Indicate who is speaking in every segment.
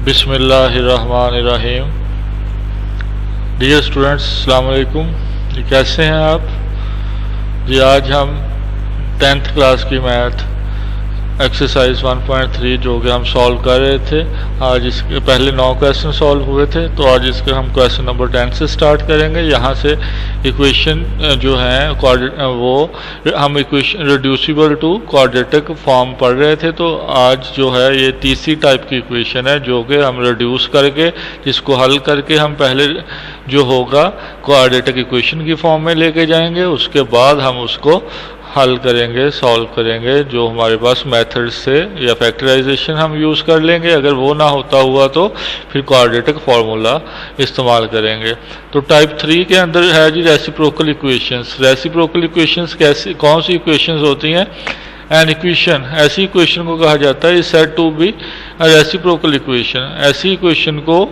Speaker 1: बिस्मिल्लाहिर्रहमानिर्रहीम। Dear students, अस्सलाम वालेकुम। जी कैसे हैं आप? जी आज हम 10th क्लास की मैथ एक्सरसाइज 1.3 जो कि हम सॉल्व कर रहे थे। आज इसके पहले 9 क्वेश्चन सॉल्व हुए थे, तो आज इसके हम क्वेश्चन नंबर 10 से स्टार्ट करेंगे। यहाँ से इक्वेशन जो है वो हम equation reducible to quadratic form पढ़ रहे थे। तो आज जो है ये तीसरी टाइप की इक्वेशन है जो कि हम रिड्यूस करके, जिसको हल करके हम पहले जो होगा क्वाड्रेटिक इक्वेशन की फॉर्म में लेके जाएंगे। उसके बाद हम उसको हल करेंगे, सॉल्व करेंगे, जो हमारे पास मेथड से या फैक्टराइजेशन हम यूज़ कर लेंगे। अगर वो ना होता हुआ तो फिर क्वाड्रेटिक फार्मूला इस्तेमाल करेंगे। तो टाइप 3 के अंदर है जी रेसिप्रोकल इक्वेशंस। रेसिप्रोकल इक्वेशंस कैसी कौन सी इक्वेशंस होती हैं? एन इक्वेशन, ऐसी इक्वेशन को कहा जाता है is said to be reciprocal equation. ऐसी इक्वेशन को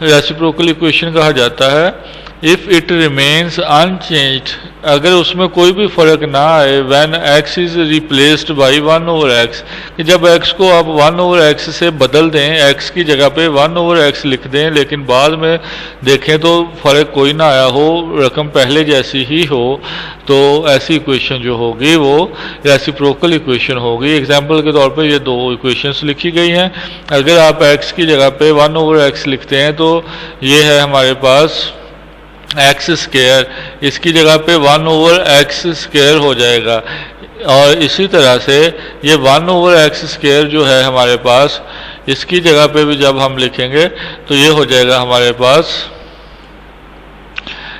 Speaker 1: रेसिप्रोकल इक्वेशन कहा जाता है इफ़ इट रिमेन्स अनचेंज्ड, अगर उसमें कोई भी फ़र्क ना आए। When x is replaced by 1/x, कि जब x को आप 1/x से बदल दें, x की जगह पे 1/x लिख दें, लेकिन बाद में देखें तो फ़र्क कोई ना आया हो, रकम पहले जैसी ही हो, तो ऐसी इक्वेशन जो होगी वो रेसिप्रोकल इक्वेशन होगी। एग्जाम्पल के तौर पे ये दो इक्वेशंस लिखी गई हैं। अगर आप x की जगह पे 1/x लिखते हैं तो ये है हमारे पास एक्स स्क्वायर, इसकी जगह पे 1/x² हो जाएगा। और इसी तरह से ये 1/x² जो है हमारे पास, इसकी जगह पे भी जब हम लिखेंगे तो ये हो जाएगा हमारे पास,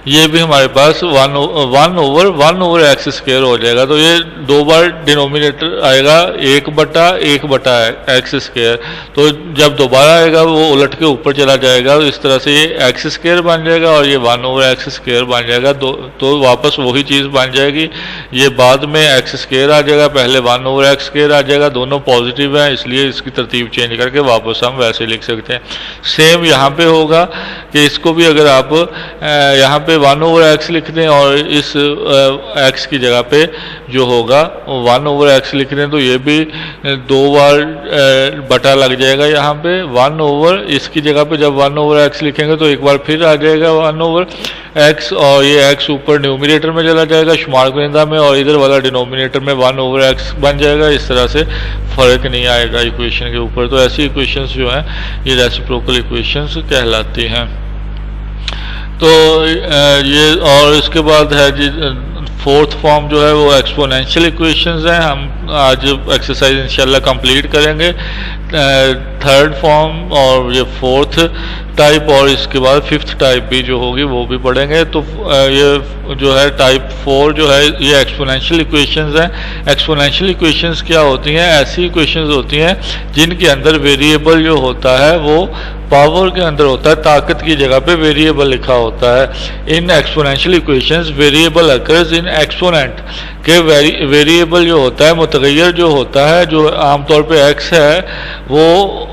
Speaker 1: ये भी हमारे पास 1/1/x² हो जाएगा। तो ये दो बार डिनोमिनेटर आएगा 1/1/x²। तो जब दोबारा आएगा वो उलट के ऊपर चला जाएगा, तो इस तरह से ये x² बन जाएगा और ये 1/x² बन जाएगा। तो वापस वही चीज़ बन जाएगी। ये बाद में x² आ जाएगा, पहले 1/x² आ जाएगा। दोनों पॉजिटिव हैं, इसलिए इसकी तरतीब चेंज करके वापस हम वैसे लिख सकते हैं। सेम यहाँ पे होगा कि इसको भी अगर आप यहाँ पे 1/x लिख दें और इस x की जगह पे जो होगा 1/x लिख दें, तो ये भी दो बार बटा लग जाएगा। यहाँ पे 1/, इसकी जगह पे जब 1/x लिखेंगे तो एक बार फिर आ जाएगा 1/x, और ये x ऊपर न्यूमिनेटर में चला जाएगा शुमार कुनिंदा में, और इधर वाला डिनोमिनेटर में 1/x बन जाएगा। इस तरह से फ़र्क नहीं आएगा इक्वेशन के ऊपर। तो ऐसी इक्वेशंस जो हैं ये रेसिप्रोकल इक्वेशंस कहलाती हैं। तो ये, और इसके बाद है जी फोर्थ फॉर्म जो है वो एक्सपोनेंशियल इक्वेशंस हैं। हम आज एक्सरसाइज इंशाल्लाह कंप्लीट करेंगे। थर्ड फॉर्म और ये फोर्थ टाइप, और इसके बाद फिफ्थ टाइप भी जो होगी वो भी पढ़ेंगे। तो ये जो है टाइप 4 जो है ये एक्सपोनेंशियल इक्वेशंस हैं। एक्सपोनेंशियल इक्वेशंस क्या होती हैं? ऐसी इक्वेशंस होती हैं जिनके अंदर वेरिएबल जो होता है वो पावर के अंदर होता है, ताकत की जगह पे वेरिएबल लिखा होता है। In exponential equations variable occurs in exponent, के वेरिएबल जो होता है, मुतगय्यर जो होता है, जो आमतौर पे x है, वो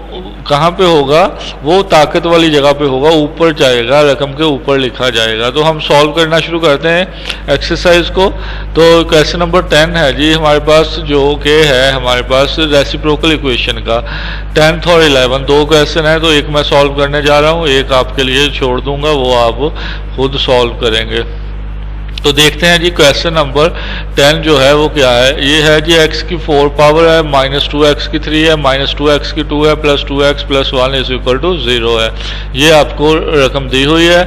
Speaker 1: कहाँ पे होगा? वो ताकत वाली जगह पे होगा, ऊपर जाएगा, रकम के ऊपर लिखा जाएगा। तो हम सॉल्व करना शुरू करते हैं एक्सरसाइज को। तो क्वेश्चन नंबर 10 है जी हमारे पास, जो कि है हमारे पास रेसिप्रोकल इक्वेशन का 10th और 11 दो क्वेश्चन है। तो एक मैं सॉल्व करने जा रहा हूँ, एक आपके लिए छोड़ दूंगा, वो आप खुद सॉल्व करेंगे। तो देखते हैं जी क्वेश्चन नंबर 10 जो है वो क्या है। ये है जी x की 4 पावर है, -2x की 3 है, -2x की 2 है, +2x + 1 = 0 है। ये आपको रकम दी हुई है।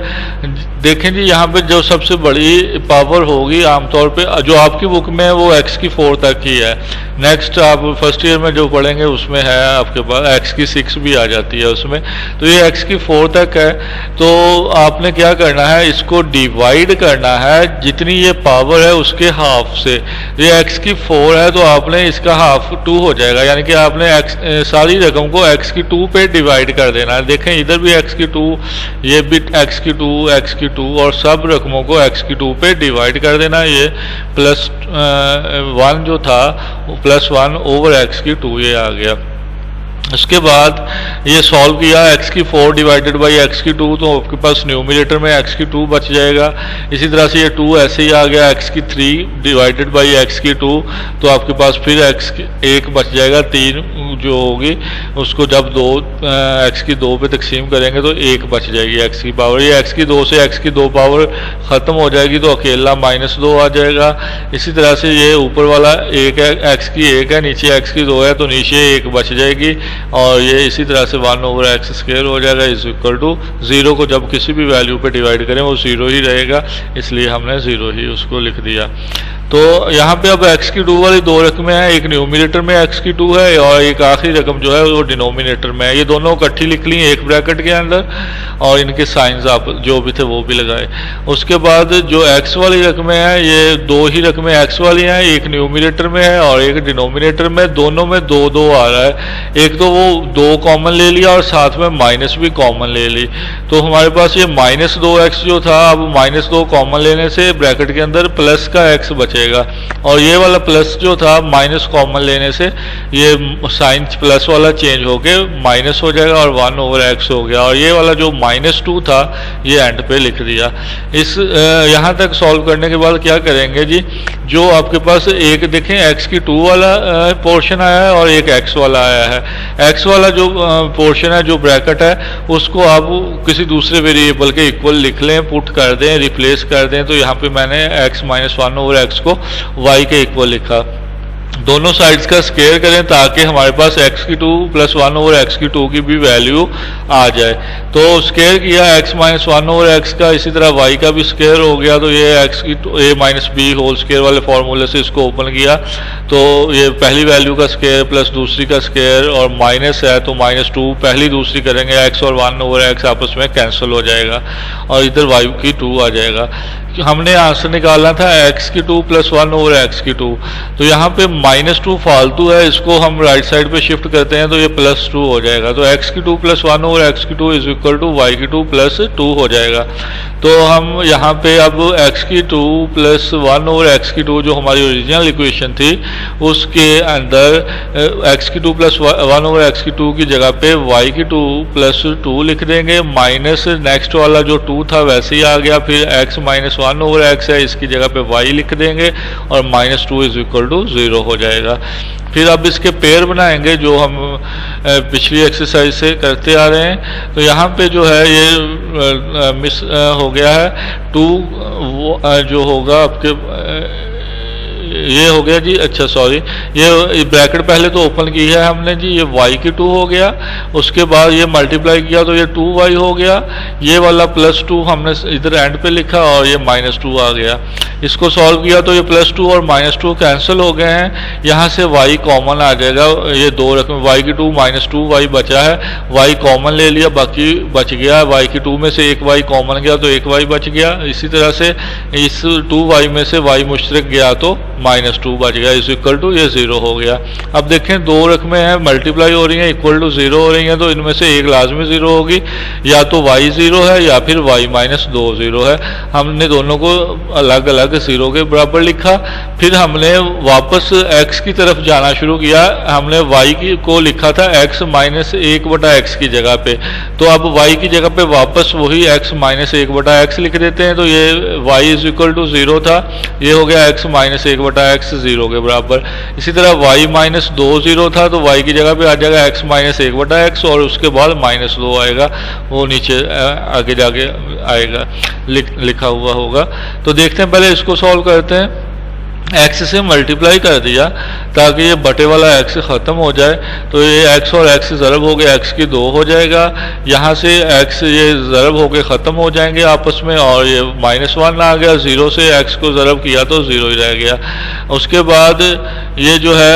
Speaker 1: देखें जी यहाँ पे जो सबसे बड़ी पावर होगी आमतौर पे जो आपकी बुक में है वो x की 4 तक ही है। नेक्स्ट आप फर्स्ट ईयर में जो पढ़ेंगे उसमें है आपके पास x की 6 भी आ जाती है उसमें। तो ये x की 4 तक है। तो आपने क्या करना है, इसको डिवाइड करना है जितनी ये पावर है उसके हाफ से। ये x की 4 है तो आपने इसका हाफ 2 हो जाएगा, यानी कि आपने सारी रकम को x की 2 पे डिवाइड कर देना है। देखें इधर भी x की 2, ये भी x की 2, x की 2, और सब रकमों को x की 2 पे डिवाइड कर देना। ये +1 जो था +1/x की 2 ये आ गया। उसके बाद ये सॉल्व किया, x की 4 डिवाइडेड बाई x की 2, तो आपके पास न्यूमिनेटर में x की 2 बच जाएगा। इसी तरह से ये 2 ऐसे ही आ गया, x की 3 डिवाइडेड बाई x की 2, तो आपके पास फिर x की 1 बच जाएगा। 3 जो होगी उसको जब x की 2 पे तकसीम करेंगे तो 1 बच जाएगी x की पावर। ये x की 2 से x की 2 पावर ख़त्म हो जाएगी तो अकेला -2 आ जाएगा। इसी तरह से ये ऊपर वाला 1 है, x की 1 है, नीचे x की 2 है, तो नीचे 1 बच जाएगी और ये इसी तरह से 1/x² हो जाएगा इज इक्वल टू 0 को जब किसी भी वैल्यू पे डिवाइड करें वो 0 ही रहेगा, इसलिए हमने 0 ही उसको लिख दिया। तो यहाँ पे अब x की 2 वाली 2 रकमें हैं, एक न्यूमिनेटर में x की 2 है और एक आखिरी रकम जो है वो डिनोमिनेटर में है। ये दोनों इकट्ठी लिख ली एक ब्रैकेट के अंदर और इनके साइंस आप जो भी थे वो भी लगाए। उसके बाद जो x वाली रकमें हैं ये 2 ही रकमें x वाली हैं, एक न्यूमिनेटर में है और एक डिनोमिनेटर में, दोनों में 2 आ रहा है। एक तो वो 2 कॉमन ले लिया और साथ में माइनस भी कॉमन ले ली, तो हमारे पास ये -2x जो था, अब -2 कॉमन लेने से ब्रैकेट के अंदर प्लस का x बचेगा और ये वाला प्लस जो था माइनस कॉमन लेने से ये साइन प्लस वाला चेंज होके माइनस हो जाएगा और 1/x हो गया। और ये वाला जो -2 था ये एंड पे लिख दिया। इस यहाँ तक सॉल्व करने के बाद क्या करेंगे जी, जो आपके पास एक देखें x की 2 वाला पोर्शन आया है और एक x वाला आया है। x वाला जो पोर्शन है, जो ब्रैकेट है, उसको आप किसी दूसरे वेरिएबल के इक्वल लिख लें, पुट कर दें, रिप्लेस कर दें। तो यहाँ पे मैंने x -1/x को y के इक्वल लिखा। दोनों साइड्स का स्क्वायर करें ताकि हमारे पास x की 2 + 1/x की 2 की भी वैल्यू आ जाए। तो स्क्वायर किया x -1/x का, इसी तरह y का भी स्क्वायर हो गया, तो ये x की a-b² वाले फार्मूले से इसको ओपन किया तो ये पहली वैल्यू का स्क्वायर प्लस दूसरी का स्क्वायर और माइनस है तो -2 पहली दूसरी करेंगे, x और 1/x आपस में कैंसिल हो जाएगा और इधर y की 2 आ जाएगा। हमने आंसर निकालना था x की 2 + 1/x की 2, तो यहाँ पे -2 फालतू है, इसको हम राइट साइड पे शिफ्ट करते हैं तो ये +2 हो जाएगा। तो x की 2 + 1/x की 2 इज इक्वल टू y की 2 + 2 हो जाएगा। तो हम यहाँ पे अब x की 2 + 1/x की 2 जो हमारी ओरिजिनल इक्वेशन थी उसके अंदर x की 2 + 1/x की 2 की जगह पे y की 2 + 2 लिख देंगे, माइनस नेक्स्ट वाला जो 2 था वैसे ही आ गया, फिर x -1/x है, इसकी जगह पे y लिख देंगे और -2 इज इक्वल टू 0 हो जाएगा। फिर अब इसके पेयर बनाएंगे जो हम पिछली एक्सरसाइज से करते आ रहे हैं। तो यहाँ पे जो है ये मिस हो गया है 2 जो होगा आपके ये हो गया जी, अच्छा सॉरी, ये ब्रैकेट पहले तो ओपन की है हमने जी, ये y की 2 हो गया, उसके बाद ये मल्टीप्लाई किया तो ये 2y हो गया, ये वाला +2 हमने इधर एंड पे लिखा और ये -2 आ गया। इसको सॉल्व किया तो ये +2 और -2 कैंसिल हो गए हैं, यहाँ से y कॉमन आ जाएगा। ये 2 रकम y की 2 -2y बचा है, y कॉमन ले लिया, बाकी बच गया। y की 2 में से एक y कॉमन गया तो एक y बच गया। इसी तरह से इस 2y में से y मुश्तरक गया तो -2 बच गया, इज इक्वल टू ये 0 हो गया। अब देखें 2 रकमें हैं, मल्टीप्लाई हो रही हैं, इक्वल टू 0 हो रही हैं, तो इनमें से एक लाजमी 0 होगी, या तो y 0 है या फिर y -2 0 है। हमने दोनों को अलग अलग 0 के बराबर लिखा। फिर हमने वापस x की तरफ जाना शुरू किया, हमने y को लिखा था x -1/x की जगह पे, तो अब y की जगह पे वापस वही x -1/x लिख देते हैं। तो ये y इज इक्वल टू 0 था, ये हो गया x -1/x 0 के बराबर। इसी तरह y -2 0 था तो y की जगह पे आ जाएगा x -1/x और उसके बाद -2 आएगा, वो नीचे आगे जाके आएगा लिखा हुआ होगा। तो देखते हैं, पहले इसको सॉल्व करते हैं। x से मल्टीप्लाई कर दिया ताकि ये बटे वाला x ख़त्म हो जाए, तो ये x और x ज़रब हो गया, x की 2 हो जाएगा, यहाँ से x ये ज़रब हो के ख़त्म हो जाएंगे आपस में और ये -1 आ गया, 0 से x को ज़रब किया तो 0 ही रह गया। उसके बाद ये जो है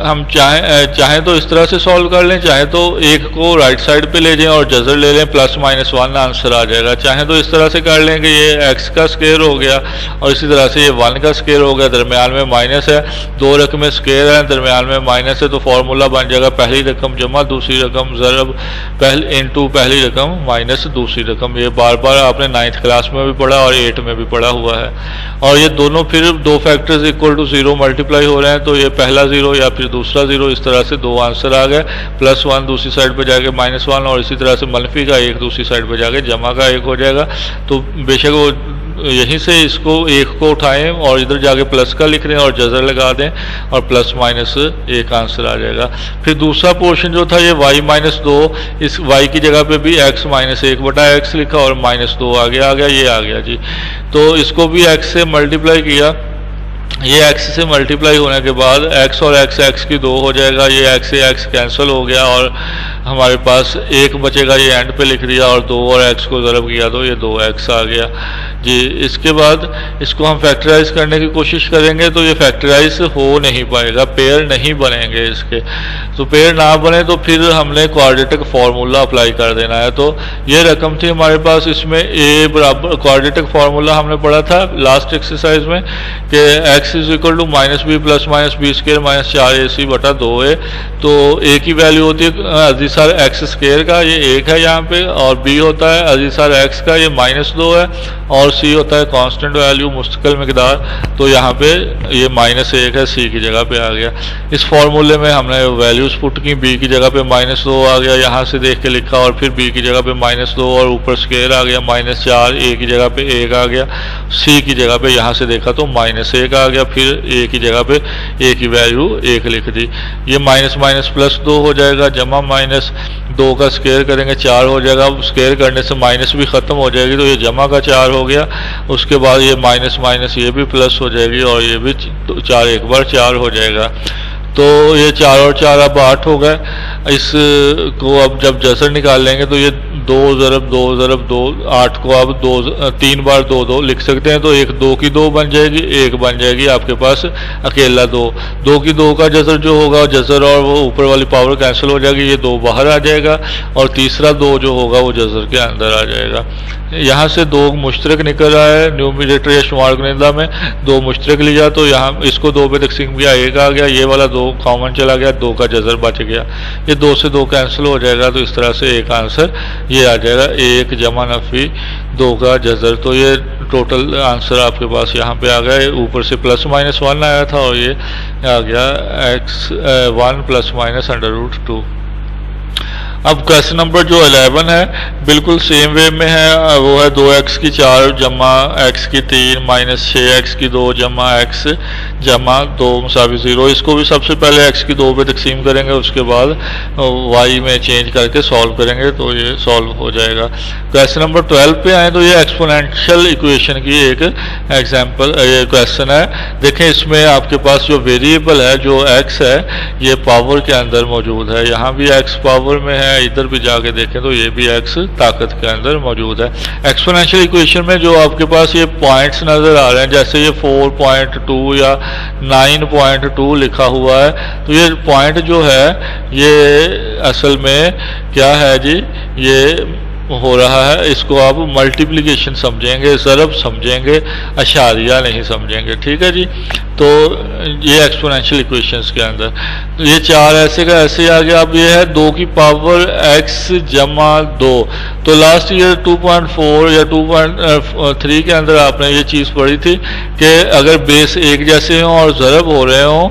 Speaker 1: हम चाहें तो इस तरह से सॉल्व कर लें, चाहे तो एक को राइट साइड पे ले जाएं और जज़र ले लें, +-1 आंसर आ जाएगा। चाहे तो इस तरह से कर लें कि ये x का स्क्वायर हो गया और इसी तरह से ये 1 का स्क्वायर हो गया, दरमियान दरमियान में माइनस है, दो रकमें स्क्वायर हैं, दरमियान में माइनस है, तो फार्मूला बन जाएगा पहली रकम जमा दूसरी रकम ज़रब इनटू पहली रकम माइनस दूसरी रकम। ये बार बार आपने 9th क्लास में भी पढ़ा और 8 में भी पढ़ा हुआ है। और ये दोनों फिर दो फैक्टर्स इक्वल टू 0 मल्टीप्लाई हो रहे हैं, तो ये पहला 0 या फिर दूसरा 0, इस तरह से दो आंसर आ गए। +1 दूसरी साइड पर जाके -1 और इसी तरह से मनफी का 1 दूसरी साइड पर जाके जमा का 1 हो जाएगा। तो बेशक वो यहीं से इसको 1 को उठाएं और इधर जाके प्लस का लिख रहे हैं और जज़र लगा दें और प्लस माइनस 1 आंसर आ जाएगा। फिर दूसरा पोर्शन जो था ये y-2, इस y की जगह पे भी x - 1/x लिखा और -2 आगे आ गया, ये आ गया जी। तो इसको भी x से मल्टीप्लाई किया, ये x से मल्टीप्लाई होने के बाद x और x की 2 हो जाएगा, ये x से x कैंसिल हो गया और हमारे पास 1 बचेगा, ये एंड पे लिख दिया और 2 और x को ज़रब किया तो ये 2x आ गया जी। इसके बाद इसको हम फैक्टराइज करने की कोशिश करेंगे तो ये फैक्टराइज हो नहीं पाएगा, पेयर नहीं बनेंगे इसके। तो पेयर ना बने तो फिर हमने क्वाड्रेटिक फार्मूला अप्लाई कर देना है। तो ये रकम थी हमारे पास, इसमें a बराबर क्वाड्रेटिक फार्मूला हमने पढ़ा था लास्ट एक्सरसाइज में कि x = -b + -b² - 4ac/2a। तो a की वैल्यू होती है अजीसार x² का, ये 1 है यहाँ पे, और b होता है अजीसार x का, ये -2 है, और c होता है कांस्टेंट वैल्यू मुस्तकिल मकदार, तो यहाँ पे ये -1 है, c की जगह पे आ गया। इस फार्मूले में हमने वैल्यूज पुट की, b की जगह पे -2 आ गया, यहाँ से देख के लिखा, और फिर b की जगह पे -2 और ऊपर स्क्वायर आ गया -4, a की जगह पे 1 आ गया, c की जगह पे यहाँ से देखा तो -1 आ गया, फिर a की जगह पे a की वैल्यू 1 लिख दी। ये -+2 हो जाएगा, जमा -2 का स्क्वायर करेंगे 4 हो जाएगा, स्क्वायर करने से माइनस भी ख़त्म हो जाएगी तो ये जमा का 4 हो गया। उसके बाद ये माइनस ये भी प्लस हो जाएगी और ये भी 4 एक बार 4 हो जाएगा। तो ये 4 और 4 अब 8 हो गए। इसको अब जब जसर निकाल लेंगे तो ये 2 × 2 8 को अब 3 बार 2 लिख सकते हैं, तो 2 की 2 बन जाएगी, 1 बन जाएगी आपके पास अकेला 2 की 2 का जसर जो होगा जसर और वो ऊपर वाली पावर कैंसिल हो जाएगी, ये 2 बाहर आ जाएगा और तीसरा 2 जो होगा वो जसर के अंदर आ जाएगा। यहाँ से 2 मुश्तरक निकल रहा है न्यूमरेटर या शुमार कुनिंदा में, 2 मुश्तरक लिया तो यहाँ इसको 2 पे तकसीम किया, 1 आ गया, ये वाला 2 कॉमन चला गया, 2 का जजर बच गया, ये 2 से 2 कैंसिल हो जाएगा। तो इस तरह से एक आंसर ये आ जाएगा, 1 जमा नफ़ी 2 का जजर। तो ये टोटल आंसर आपके पास यहाँ पे आ गया। ऊपर से +-1 आया था और ये आ गया x1 ±√2। अब क्वेश्चन नंबर जो 11 है बिल्कुल सेम वे में है, वो है 2x की 4 जमा x की 3 माइनस 6x की 2 जमा x जमा 2 = 0। इसको भी सबसे पहले x की 2 पे तकसीम करेंगे, उसके बाद y में चेंज करके सॉल्व करेंगे तो ये सॉल्व हो जाएगा। क्वेश्चन नंबर 12 पे आए तो ये एक्सपोनेंशियल इक्वेशन की एक एग्जाम्पल ये क्वेश्चन है। देखें इसमें आपके पास जो वेरिएबल है जो x है ये पावर के अंदर मौजूद है, यहाँ भी x पावर में है, इधर भी जाके देखें तो ये भी x ताकत के अंदर मौजूद है। एक्सपोनेंशियल इक्वेशन में जो आपके पास ये पॉइंट्स नज़र आ रहे हैं, जैसे ये 4.2 या 9.2 लिखा हुआ है, तो ये पॉइंट जो है ये असल में क्या है जी, ये हो रहा है, इसको आप मल्टीप्लिकेशन समझेंगे, ज़रब समझेंगे, अशारिया नहीं समझेंगे, ठीक है जी। तो ये एक्सपोनेंशियल इक्वेशंस के अंदर ये 4 ऐसे का ऐसे आ गया। अब ये है 2 की पावर x जमा 2। तो लास्ट ईयर 2.4 या 2.3 के अंदर आपने ये चीज़ पढ़ी थी कि अगर बेस एक जैसे हों और ज़रब हो रहे हों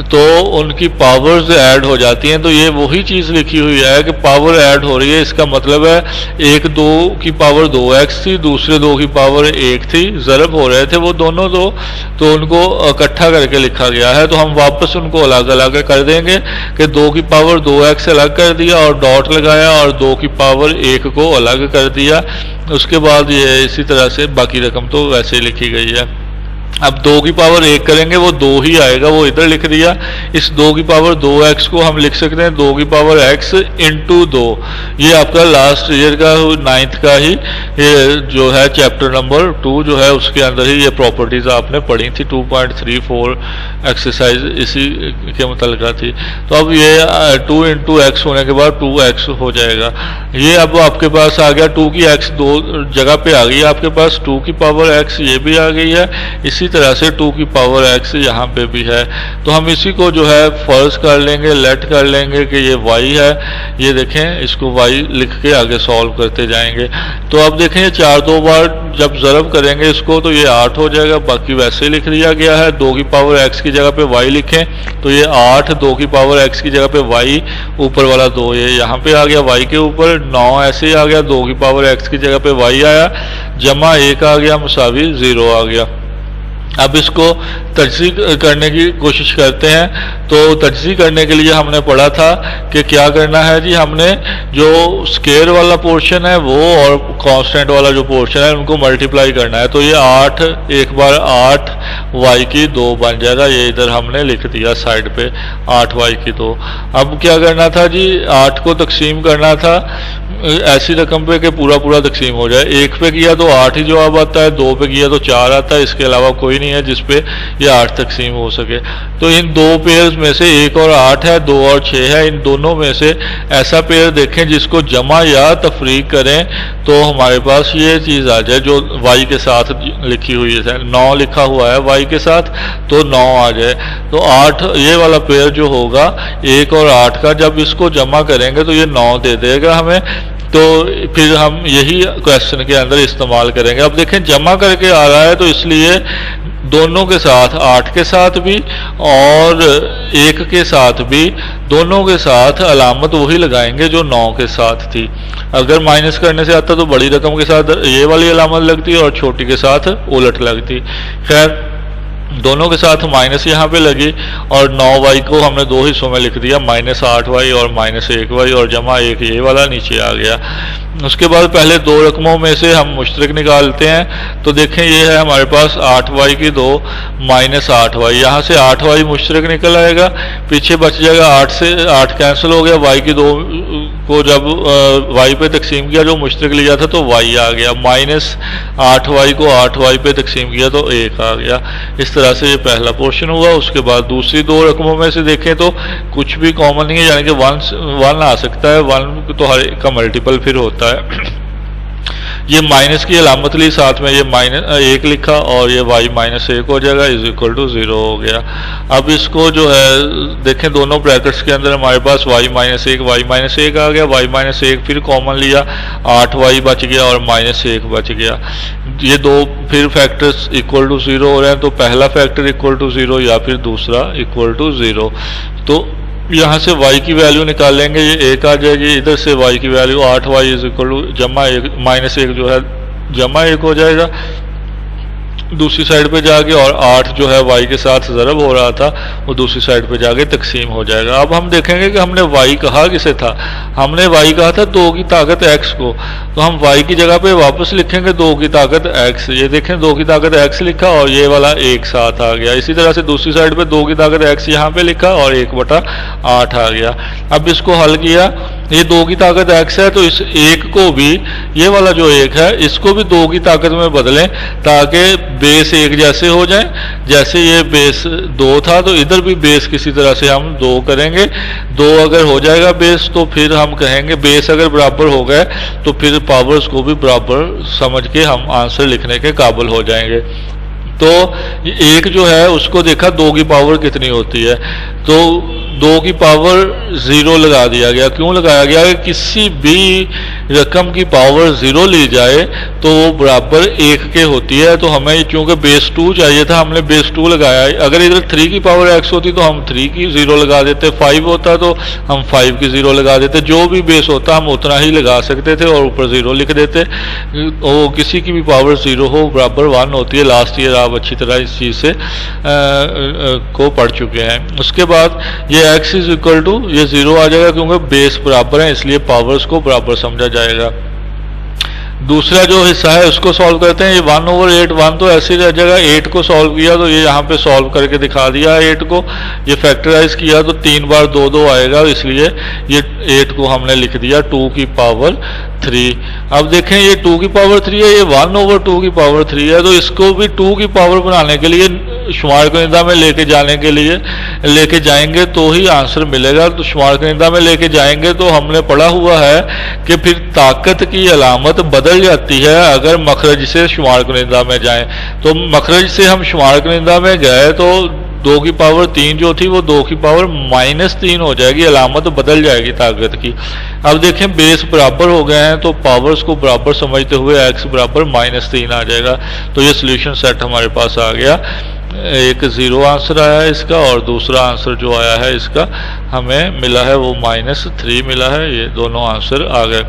Speaker 1: तो उनकी पावर्स ऐड हो जाती हैं। तो ये वही चीज़ लिखी हुई है कि पावर ऐड हो रही है, इसका मतलब है एक 2 की पावर 2x थी, दूसरे 2 की पावर 1 थी, ज़रब हो रहे थे वो दोनों 2, तो उनको इकट्ठा करके लिखा गया है। तो हम वापस उनको अलग अलग कर देंगे कि 2 की पावर 2x अलग कर दिया और डॉट लगाया और 2 की पावर 1 को अलग कर दिया। उसके बाद ये इसी तरह से बाकी रकम तो वैसे ही लिखी गई है। अब 2 की पावर 1 करेंगे वो 2 ही आएगा, वो इधर लिख दिया। इस 2 की पावर 2x को हम लिख सकते हैं 2 की पावर x इंटू 2। ये आपका लास्ट ईयर का 9th का ही ये जो है चैप्टर नंबर 2 जो है उसके अंदर ही ये प्रॉपर्टीज आपने पढ़ी थी, 2.34 एक्सरसाइज इसी के मुतल्लिका थी। तो अब ये 2 × x होने के बाद 2x हो जाएगा। ये अब आपके पास आ गया 2 की x 2 जगह पे आ गई है आपके पास, 2 की पावर x ये भी आ गई है। इसी तरह से 2 की पावर x यहाँ पे भी है। तो हम इसी को जो है फर्ज कर लेंगे, लेट कर लेंगे कि ये y है। ये देखें, इसको y लिख के आगे सॉल्व करते जाएंगे। तो अब देखें ये 4 दो बार जब ज़रब करेंगे इसको तो ये 8 हो जाएगा, बाकी वैसे ही लिख दिया गया है। 2 की पावर x की जगह पे y लिखें तो ये 8, 2 की पावर x की जगह पे y, ऊपर वाला 2 ये यहाँ पे आ गया y के ऊपर, 9 ऐसे ही आ गया, 2 की पावर x की जगह पे y आया, जमा 1 आ गया, मुसावी 0 आ गया। अब इसको तजज़ी करने की कोशिश करते हैं। तो तजज़ी करने के लिए हमने पढ़ा था कि क्या करना है जी, हमने जो स्केयर वाला पोर्शन है वो और कांस्टेंट वाला जो पोर्शन है उनको मल्टीप्लाई करना है। तो ये 8 एक बार 8 y की 2 बन जाएगा, ये इधर हमने लिख दिया साइड पे 8 y की 2। अब क्या करना था जी, 8 को तकसीम करना था ऐसी रकम पे कि पूरा पूरा तकसीम हो जाए। 1 पे किया तो 8 ही जवाब आता है, 2 पे किया तो 4 आता है, इसके अलावा कोई नहीं है जिस पे ये 8 तकसीम हो सके। तो इन दो पेयर्स में से 1 और 8 है, 2 और 6 है, इन दोनों में से ऐसा पेयर देखें जिसको जमा या तफरीक करें तो हमारे पास ये चीज़ आ जाए जो y के साथ लिखी हुई है। 9 लिखा हुआ है y के साथ तो 9 आ जाए। तो 8 ये वाला पेयर जो होगा 1 और 8 का, जब इसको जमा करेंगे तो ये 9 दे देगा हमें। तो फिर हम यही क्वेश्चन के अंदर इस्तेमाल करेंगे। अब देखें जमा करके आ रहा है तो इसलिए दोनों के साथ, 8 के साथ भी और 1 के साथ भी, दोनों के साथ अलामत वही लगाएंगे जो 9 के साथ थी। अगर माइनस करने से आता तो बड़ी रकम के साथ ये वाली अलामत लगती और छोटी के साथ उलट लगती। खैर दोनों के साथ माइनस यहाँ पे लगी और 9y को हमने 2 हिस्सों में लिख दिया, -8y और -1y और जमा 1 ये वाला नीचे आ गया। उसके बाद पहले 2 रकमों में से हम मुश्तरक निकालते हैं। तो देखें ये है हमारे पास 8y की 2 -8y, यहाँ से 8y मुश्तरक निकल आएगा, पीछे बच जाएगा 8 से 8 कैंसिल हो गया, y की 2 को जब y पे तकसीम किया जो मुश्तरक लिया था तो y आ गया, -8y को 8y पे तकसीम किया तो 1 आ गया। इस तरह से ये पहला पोर्शन हुआ। उसके बाद दूसरी 2 रकमों में से देखें तो कुछ भी कॉमन नहीं है, यानी कि 1 आ सकता है, 1 तो हर एक का मल्टीपल फिर होता है। ये माइनस की अलामत ली, साथ में ये -1 लिखा और ये y -1 हो जाएगा, = 0 हो गया। अब इसको जो है देखें दोनों ब्रैकेट्स के अंदर हमारे पास y -1 आ गया, y -1 फिर कॉमन लिया, 8y बच गया और -1 बच गया। ये 2 फिर फैक्टर्स = 0 हो रहे हैं, तो पहला फैक्टर = 0 या फिर दूसरा = 0। तो यहाँ से y की वैल्यू निकालेंगे, ये 1 आ जाएगी, इधर से y की वैल्यू 8y जमा 1 -1 जो है जमा 1 हो जाएगा दूसरी साइड पे जाके, और 8 जो है y के साथ ज़रब हो रहा था वो दूसरी साइड पे जाके तकसीम हो जाएगा। अब हम देखेंगे कि हमने y कहा किसे था, हमने y कहा था 2 की ताकत x को, तो हम y की जगह पे वापस लिखेंगे 2 की ताकत x। ये देखें 2 की ताकत x लिखा और ये वाला 1 साथ आ गया। इसी तरह से दूसरी साइड पे 2 की ताकत x यहाँ पे लिखा और 1/8 आ गया। अब इसको हल किया, ये 2 की ताकत x है तो इस 1 को भी, ये वाला जो 1 है इसको भी 2 की ताकत में बदलें ताकि बेस 1 जैसे हो जाए। जैसे ये बेस 2 था तो इधर भी बेस किसी तरह से हम 2 करेंगे। 2 अगर हो जाएगा बेस तो फिर हम कहेंगे, बेस अगर बराबर हो गए तो फिर पावर्स को भी बराबर समझ के हम आंसर लिखने के काबिल हो जाएंगे। तो 1 जो है उसको देखा 2 की पावर कितनी होती है, तो 2 की पावर 0 लगा दिया गया। क्यों लगाया गया कि किसी भी रकम की पावर 0 ली जाए तो वो बराबर 1 के होती है। तो हमें चूंकि बेस 2 चाहिए था, हमने बेस 2 लगाया। अगर इधर 3 की पावर x होती तो हम 3 की 0 लगा देते, 5 होता तो हम 5 की 0 लगा देते, जो भी बेस होता हम उतना ही लगा सकते थे और ऊपर 0 लिख देते। वो किसी की भी पावर 0 हो बराबर 1 होती है। लास्ट ईयर आप अच्छी तरह इस चीज़ से को पढ़ चुके हैं। उसके बाद ये x = ये 0 आ जाएगा क्योंकि बेस बराबर है, इसलिए पावर्स को बराबर समझा जाएगा। दूसरा जो हिस्सा है उसको सॉल्व करते हैं। ये 1/8, 1 तो ऐसे ही रह जाएगा। 8 को सॉल्व किया तो ये यहाँ पे सॉल्व करके दिखा दिया है 8 को। ये फैक्टराइज किया तो 3 बार 2 आएगा, इसलिए ये 8 को हमने लिख दिया 2 की पावर 3। अब देखें ये 2 की पावर 3 है, ये 1/2 की पावर 3 है, तो इसको भी 2 की पावर बनाने के लिए शुमारकुनिंदा में लेके जाने के लिए लेके जाएंगे तो ही आंसर मिलेगा। तो शुमारकुनिंदा में लेके जाएंगे तो हमने पढ़ा हुआ है कि फिर ताकत की अलामत बदल जाती है अगर मखरज से शुमारकुनिंदा में जाएं। तो मखरज से हम शुमारकुनिंदा में गए तो 2 की पावर 3 जो थी वो 2 की पावर -3 हो जाएगी, अलामत बदल जाएगी ताकत की। अब देखें बेस बराबर हो गए हैं तो पावर्स को बराबर समझते हुए x बराबर -3 आ जाएगा। तो ये सोल्यूशन सेट हमारे पास आ गया। एक 0 आंसर आया है इसका और दूसरा आंसर जो आया है इसका हमें मिला है वो -3 मिला है। ये दोनों आंसर आ गए।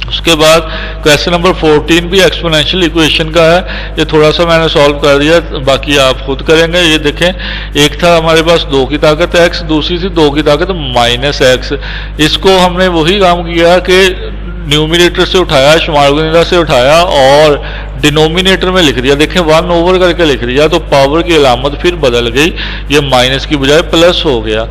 Speaker 1: उसके बाद क्वेश्चन नंबर 14 भी एक्सपोनेंशियल इक्वेशन का है। ये थोड़ा सा मैंने सॉल्व कर दिया, बाकी आप खुद करेंगे। ये देखें, एक था हमारे पास 2 की ताकत x, दूसरी थी 2 की ताकत -x। इसको हमने वही काम किया कि न्यूमिनेटर से उठाया, शुमारकुनिंदा से उठाया और डिनोमिनेटर में लिख दिया। देखें 1 ओवर करके लिख दिया तो पावर की अलामत फिर बदल गई, ये माइनस की बजाय प्लस हो गया।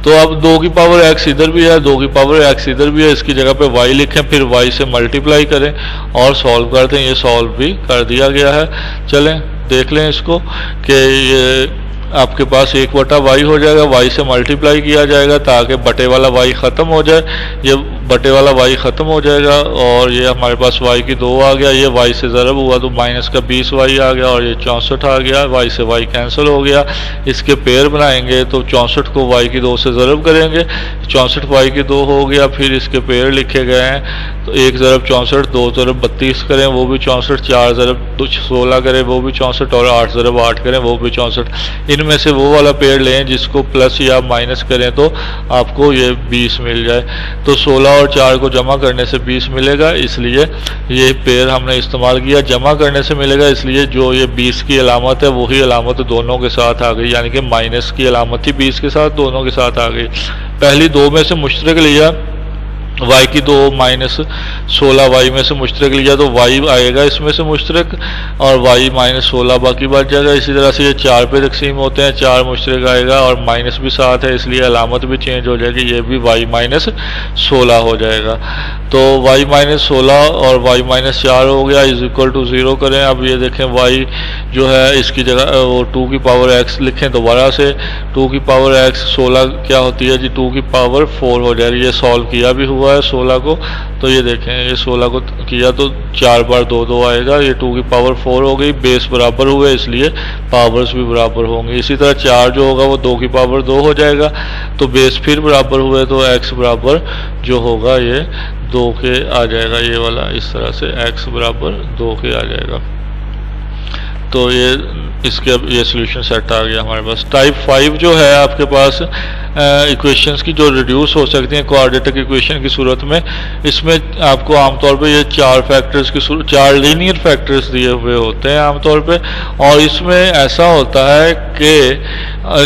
Speaker 1: तो अब 2 की पावर x इधर भी है, 2 की पावर x इधर भी है, इसकी जगह पे y लिखें, फिर y से मल्टीप्लाई करें और सॉल्व करते हैं। ये सॉल्व भी कर दिया गया है। चलें देख लें इसको कि ये आपके पास 1/y हो जाएगा, y से मल्टीप्लाई किया जाएगा ताकि बटे वाला y ख़त्म हो जाए। ये बटे वाला y ख़त्म हो जाएगा और ये हमारे पास y की 2 आ गया, ये y से ज़रब हुआ तो माइनस का 20y आ गया और ये 64 आ गया। y से y कैंसिल हो गया। इसके पेयर बनाएंगे तो 64 को y की 2 से ज़रब करेंगे, 64 y की 2 हो गया। फिर इसके पेयर लिखे गए हैं तो 1 ज़रब 64, 2 ज़रब 32 करें वो भी 64, 4 ज़रब 16 करें वो भी 64 और 8 ज़रब 8 करें वो भी 64। इनमें से वो वाला पेयर लें जिसको प्लस या माइनस करें तो आपको ये 20 मिल जाए। तो 16 और 4 को जमा करने से 20 मिलेगा, इसलिए ये पेयर हमने इस्तेमाल किया। जमा करने से मिलेगा, इसलिए जो ये 20 की अलामत है वही अलामत दोनों के साथ आ गई, यानी कि माइनस की अलामत थी 20 के साथ, दोनों के साथ आ गई। पहली 2 में से मुश्तरक लिया, y की 2 -16y में से मुश्तरक लिया तो y आएगा इसमें से मुश्तरक और y -16 बाकी बच जाएगा। इसी तरह से ये 4 पे तकसीम होते हैं, 4 मुश्तरक आएगा और माइनस भी साथ है इसलिए अलामत भी चेंज हो जाएगी, ये भी y -16 हो जाएगा। तो y -16 और y -4 हो गया = 0 करें। अब ये देखें y जो है इसकी जगह वो 2 की पावर x लिखें दोबारा से, 2 की पावर x 16 क्या होती है जी 2 की पावर 4 हो जाएगी। ये सॉल्व किया भी हुआ है 16 को, तो ये देखें ये 16 को किया तो 4 बार 2 2 आएगा, ये 2 की पावर 4 हो गई। बेस बराबर हुए इसलिए पावर्स भी बराबर होंगी। इसी तरह 4 जो होगा वो 2 की पावर 2 हो जाएगा, तो बेस फिर बराबर हुए तो x बराबर जो होगा ये 2 के आ जाएगा। ये वाला इस तरह से x बराबर 2 के आ जाएगा। तो ये इसके अब ये सोल्यूशन सेट आ गया हमारे पास। टाइप 5 जो है आपके पास इक्वेशंस की जो रिड्यूस हो सकती हैं क्वाड्रेटिक इक्वेशन की सूरत में, इसमें आपको आमतौर पे ये 4 फैक्टर्स की 4 लीनियर फैक्टर्स दिए हुए होते हैं आमतौर पे। और इसमें ऐसा होता है कि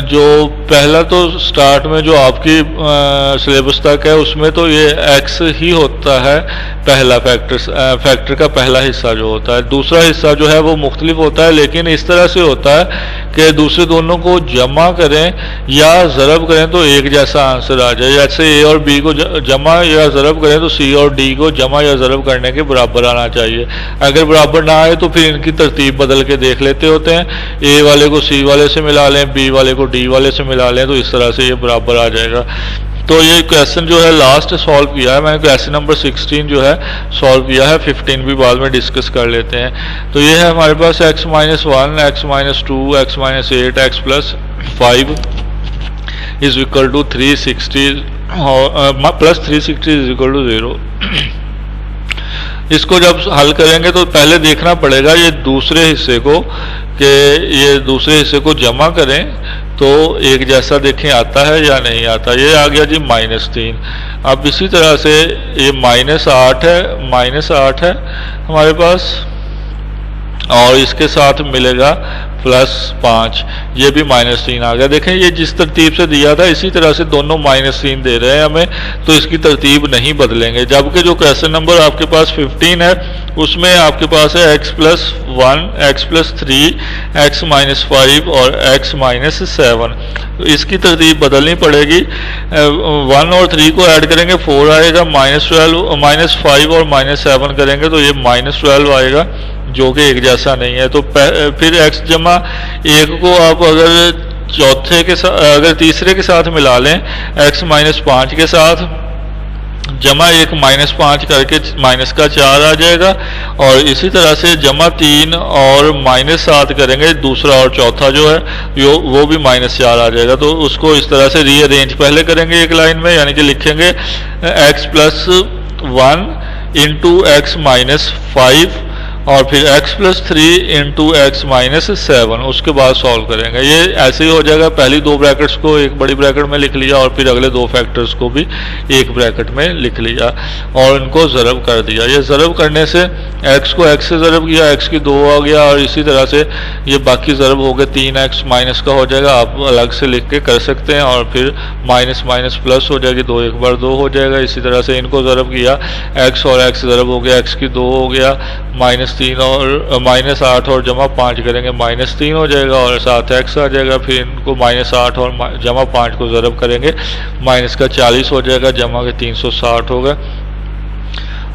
Speaker 1: जो पहला तो स्टार्ट में जो आपकी सिलेबस तक है उसमें तो ये x ही होता है पहला फैक्टर का पहला हिस्सा जो होता है। दूसरा हिस्सा जो है वो मुख्तलिफ होता है, लेकिन इस तरह से होता है कि दूसरे दोनों को जमा करें या ज़रब करें तो एक जैसा आंसर आ जाए। जैसे a और b को जमा या ज़रब करें तो c और d को जमा या ज़रब करने के बराबर आना चाहिए। अगर बराबर ना आए तो फिर इनकी तरतीब बदल के देख लेते होते हैं, a वाले को c वाले से मिला लें, b वाले को d वाले से मिला लें, तो इस तरह से ये बराबर आ जाएगा। तो ये क्वेश्चन जो है लास्ट सॉल्व किया है मैंने, क्वेश्चन नंबर 16 जो है सॉल्व किया है, 15 भी बाद में डिस्कस कर लेते हैं। तो ये है हमारे पास x - 1, x - 2, x - 8, x + 5 = 360 plus 360 = 0। इसको जब हल करेंगे तो पहले देखना पड़ेगा ये दूसरे हिस्से को, कि ये दूसरे हिस्से को जमा करें तो एक जैसा देखें आता है या नहीं आता। ये आ गया जी -3। अब इसी तरह से ये -8 है हमारे पास और इसके साथ मिलेगा +5, ये भी -3 आ गया। देखें ये जिस तरतीब से दिया था इसी तरह से दोनों -3 दे रहे हैं हमें, तो इसकी तरतीब नहीं बदलेंगे। जबकि जो क्वेश्चन नंबर आपके पास 15 है उसमें आपके पास है x+1, x+3, x-5 और x-7। तो इसकी तरतीब बदलनी पड़ेगी। 1 और 3 को ऐड करेंगे 4 आएगा, -12, -5 और -7 करेंगे तो ये -12 आएगा, जो कि एक जैसा नहीं है। तो फिर x जमा 1 को आप अगर चौथे के साथ, अगर तीसरे के साथ मिला लें x-5 के साथ, जमा 1 -5 करके -4 आ जाएगा। और इसी तरह से जमा 3 और -7 करेंगे, दूसरा और चौथा जो है वो भी -4 आ जाएगा। तो उसको इस तरह से रीअरेंज पहले करेंगे एक लाइन में, यानी कि लिखेंगे x+1 इंटू x-5 और फिर x+3 इंटू x-7, उसके बाद सॉल्व करेंगे। ये ऐसे ही हो जाएगा। पहली दो ब्रैकेट्स को एक बड़ी ब्रैकेट में लिख लिया और फिर अगले दो फैक्टर्स को भी एक ब्रैकेट में लिख लिया और इनको ज़रब कर दिया। ये ज़रब करने से x को x से ज़रब किया, x की 2 आ गया और इसी तरह से ये बाकी ज़रब हो गए। 3x माइनस का हो जाएगा, आप अलग से लिख के कर सकते हैं। और फिर माइनस माइनस प्लस हो जाएगी, 2 एक बार 2 हो जाएगा। इसी तरह से इनको ज़रब किया, x और x ज़रब हो गया, x की 2 हो गया, -3 और -8 और जमा 5 करेंगे -3 हो जाएगा और साथ x आ जाएगा। फिर इनको -8 और जमा 5 को ज़रब करेंगे, -40 हो जाएगा, जमा के 360 होगा।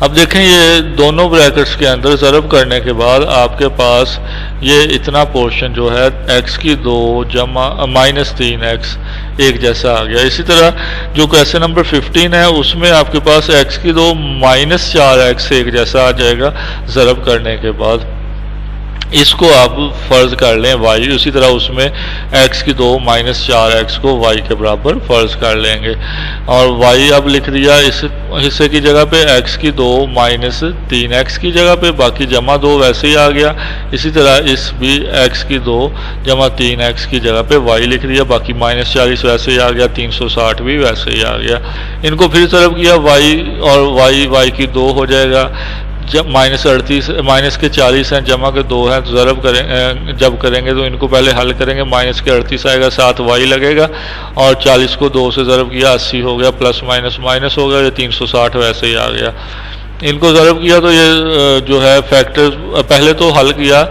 Speaker 1: अब देखें ये दोनों ब्रैकेट्स के अंदर ज़रब करने के बाद आपके पास ये इतना पोर्शन जो है x की 2 जमा -3x एक जैसा आ गया। इसी तरह जो क्वेश्चन नंबर 15 है उसमें आपके पास x की 2 -4x एक जैसा आ जाएगा ज़रब करने के बाद। इसको आप फ़र्ज़ कर लें y, उसी तरह उसमें x की 2 -4x को y के बराबर फ़र्ज़ कर लेंगे और y अब लिख दिया इस हिस्से की जगह पे, x की 2 -3x की जगह पे, बाकी जमा 2 वैसे ही आ गया। इसी तरह इस भी x की 2 जमा 3x की जगह पे y लिख दिया, बाकी -40 वैसे ही आ गया, 360 भी वैसे ही आ गया। इनको फिर ज़रब किया y और y की 2 हो जाएगा, जब -38 के 40 हैं, जमा के 2 हैं, तो ज़रब करें जब करेंगे तो इनको पहले हल करेंगे, -38 आएगा, साथ y लगेगा और 40 को 2 से ज़रब किया, 80 हो गया, प्लस माइनस हो गया, ये 360 वैसे ही आ गया। इनको ज़रब किया तो ये जो है फैक्टर पहले तो हल किया,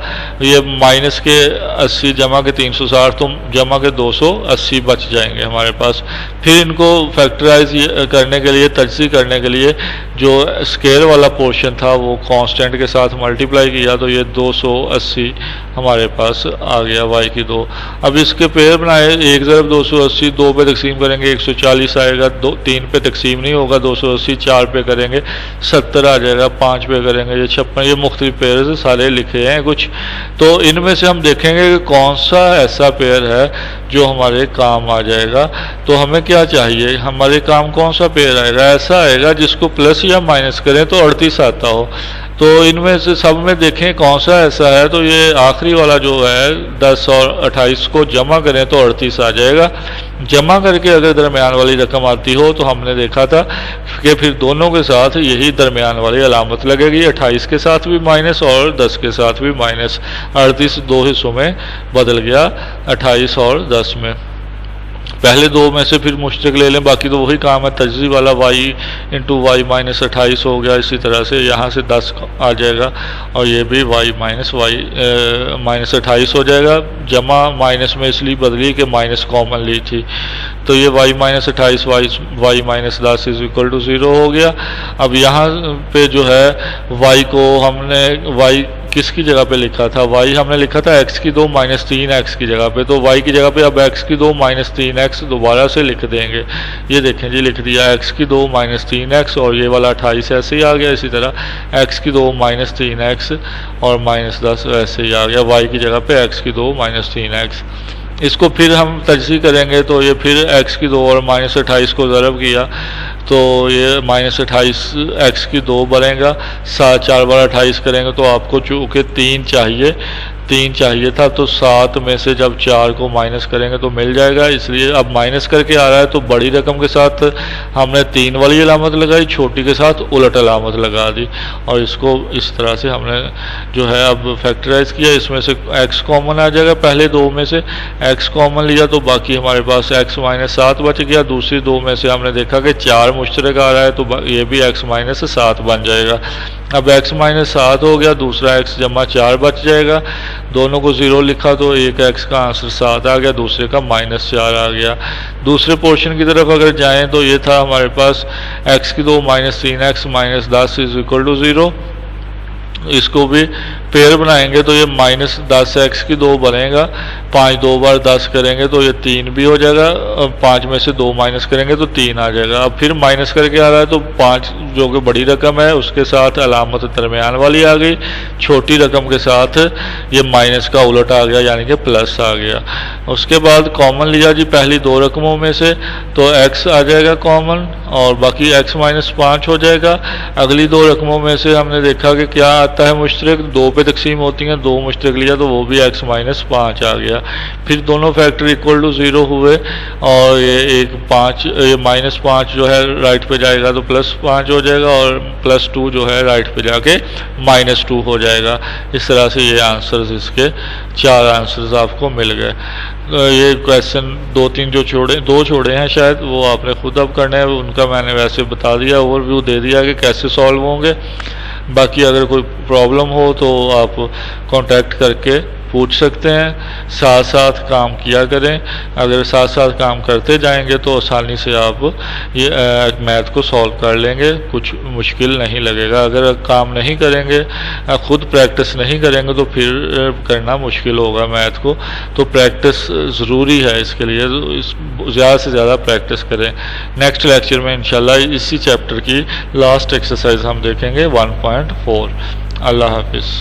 Speaker 1: ये माइनस के 80 जमा के 360 तो जमा के 280 बच जाएंगे हमारे पास। फिर इनको फैक्टराइज करने के लिए, तजज़ी करने के लिए जो स्केयर वाला पोर्शन था वो कांस्टेंट के साथ मल्टीप्लाई किया तो ये 280 हमारे पास आ गया y की 2। अब इसके पेयर बनाए, 1 ज़रब 280, 2 पे तकसीम करेंगे 140 आएगा, 3 पे तकसीम नहीं होगा, 280 4 पे करेंगे 70 आ जाएगा, 5 पे करेंगे ये 56। ये मुख्तलिफ पेयर से सारे लिखे हैं कुछ, तो इनमें से हम देखेंगे कि कौन सा ऐसा पेयर है जो हमारे काम आ जाएगा। तो हमें क्या चाहिए, हमारे काम कौन सा पेयर आएगा, ऐसा आएगा जिसको प्लस या माइनस करें तो 38 आता हो। तो इनमें से सब में देखें कौन सा ऐसा है, तो ये आखिरी वाला जो है 10 और 28 को जमा करें तो 38 आ जाएगा। जमा करके अगर दरमियान वाली रकम आती हो तो हमने देखा था कि फिर दोनों के साथ यही दरमियान वाली अलामत लगेगी, 28 के साथ भी माइनस और 10 के साथ भी माइनस। 38 दो हिस्सों में बदल गया, 28 और 10 में। पहले दो में से फिर मुश्तक ले लें, बाकी तो वही काम है तजज़ी वाला, y इंटू वाई -28 हो गया। इसी तरह से यहाँ से 10 आ जाएगा और ये भी y -28 हो जाएगा। जमा माइनस में इसलिए बदली कि माइनस कॉमन ली थी, तो ये y -28 y -10 is equal to 0 हो गया। अब यहाँ पे जो है y को हमने y किसकी जगह पे लिखा था, y हमने लिखा था x की 2 -3x की जगह पे, तो y की जगह पे अब x की 2 -3x दोबारा से लिख देंगे। ये देखें जी, लिख दिया x की 2 -3x और ये वाला 28 ऐसे ही आ गया। इसी तरह x की 2 -3x और -10 ऐसे ही आ गया, y की जगह पे x की 2 -3x। इसको फिर हम तजज़ी करेंगे तो ये फिर x की 2 और -28 को ज़रब किया तो ये -28 x की 2 बनेगा, 4 बार 28 करेंगे तो आपको चूँकि 3 चाहिए था तो 7 में से जब 4 को माइनस करेंगे तो मिल जाएगा। इसलिए अब माइनस करके आ रहा है तो बड़ी रकम के साथ हमने 3 वाली अलामत लगाई, छोटी के साथ उलट अलामत लगा दी और इसको इस तरह से हमने जो है अब फैक्टराइज किया। इसमें से x कॉमन आ जाएगा, पहले दो में से x कॉमन लिया तो बाकी हमारे पास x -7 बच गया। दूसरी दो में से हमने देखा कि 4 मुश्तरक आ रहा है तो ये भी x -7 बन जाएगा। अब x माइनस 7 हो गया, दूसरा x जमा 4 बच जाएगा, दोनों को 0 लिखा तो एक x का आंसर 7 आ गया, दूसरे का -4 आ गया। दूसरे पोर्शन की तरफ अगर जाएं तो ये था हमारे पास x की 2 -3x -10 इज इक्वल टू 0। इसको भी पेयर बनाएंगे तो ये -10x की 2 बनेगा, 5 2 बार 10 करेंगे तो ये 3 भी हो जाएगा, 5 में से 2 माइनस करेंगे तो 3 आ जाएगा। अब फिर माइनस करके आ रहा है तो 5 जो कि बड़ी रकम है उसके साथ अलामत दरमियान वाली आ गई, छोटी रकम के साथ ये माइनस का उलट आ गया यानी कि प्लस आ गया। उसके बाद कॉमन लिया जी पहली 2 रकमों में से तो x आ जाएगा कॉमन और बाकी x -5 हो जाएगा। अगली 2 रकमों में से हमने देखा कि क्या आता है मुश्तरक, 2 पे तकसीम होती हैं, 2 मुश्तरक लिया तो वो भी x -5 आ गया। फिर दोनों फैक्टर इक्वल टू 0 हुए और ये -5 जो है राइट पे जाएगा तो +5 हो जाएगा और +2 जो है राइट पे जाके -2 हो जाएगा। इस तरह से ये आंसर्स, इसके 4 आंसर्स आपको मिल गए। ये क्वेश्चन 2-3 जो दो छोड़े हैं शायद वो आपने खुद अब करना है, उनका मैंने वैसे बता दिया, ओवरव्यू दे दिया कि कैसे सॉल्व होंगे। बाकी अगर कोई प्रॉब्लम हो तो आप कांटेक्ट करके पूछ सकते हैं, साथ साथ काम किया करें। अगर साथ साथ काम करते जाएंगे तो आसानी से आप ये मैथ को सॉल्व कर लेंगे, कुछ मुश्किल नहीं लगेगा। अगर काम नहीं करेंगे, खुद प्रैक्टिस नहीं करेंगे तो फिर करना मुश्किल होगा मैथ को। तो प्रैक्टिस ज़रूरी है, इसके लिए ज़्यादा से ज़्यादा प्रैक्टिस करें। नेक्स्ट लेक्चर में इंशाल्लाह इसी चैप्टर की लास्ट एक्सरसाइज हम देखेंगे 1.4। अल्लाह हाफिज़।